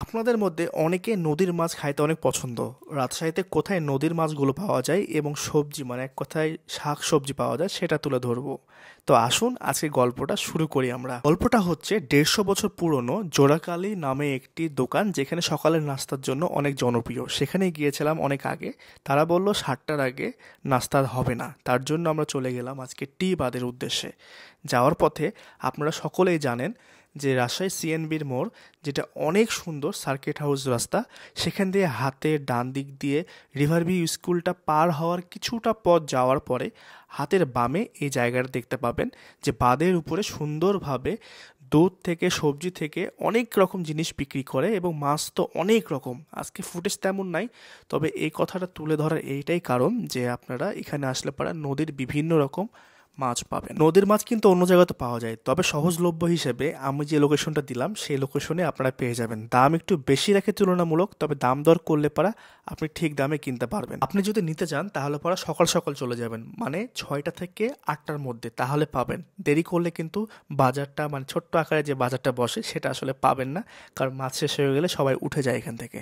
আপনাদের মধ্যে অনেকে নদীর মাছ খাইতে অনেক পছন্দ। রাজশাহীতে কোথায় নদীর মাছগুলো পাওয়া যায় এবং সবজি মানে এক কথায় শাক সবজি পাওয়া যায় সেটা তুলে ধরবো। তো আসুন আজকে গল্পটা শুরু করি আমরা। গল্পটা হচ্ছে 150 বছর পুরনো জোড়াকালী নামে একটি দোকান, যেখানে সকালের নাস্তার জন্য অনেক জনপ্রিয়। সেখানে গিয়েছিলাম অনেক আগে। তারা বলল 7টার আগে নাস্তা হবে না, তার জন্য আমরা চলে গেলাম আজকে টি বাদের উদ্দেশ্যে। যাওয়ার পথে আপনারা সকলেই জানেন যে রাজশাহী সিএনবির মোড়, যেটা অনেক সুন্দর সার্কিট হাউস রাস্তা, সেখান দিয়ে হাতে ডান দিক দিয়ে রিভারভিউ স্কুলটা পার হওয়ার কিছুটা পথ যাওয়ার পরে হাতের বামে এই জায়গাটা দেখতে পাবেন যে বাঁধের উপরে সুন্দরভাবে দুধ থেকে সবজি থেকে অনেক রকম জিনিস বিক্রি করে, এবং মাছ তো অনেক রকম। আজকে ফুটেজ তেমন নাই, তবে এই কথাটা তুলে ধরার এইটাই কারণ যে আপনারা এখানে আসলে পারা নদীর বিভিন্ন রকম মাছ পাবেন। নদীর মাছ কিন্তু অন্য জায়গাতে পাওয়া যায়, তবে সহজলভ্য হিসেবে আমি যে লোকেশনটা দিলাম সেই লোকেশনে আপনারা পেয়ে যাবেন। দাম একটু বেশি রাখে তুলনামূলক, তবে দাম দর করলে পারা আপনি ঠিক দামে কিনতে পারবেন। আপনি যদি নিতে চান তাহলে পরা সকাল সকাল চলে যাবেন, মানে 6টা থেকে 8টার মধ্যে, তাহলে পাবেন। দেরি করলে কিন্তু বাজারটা মানে ছোট্ট আকারে যে বাজারটা বসে সেটা আসলে পাবেন না, কারণ মাছ শেষ হয়ে গেলে সবাই উঠে যায় এখান থেকে।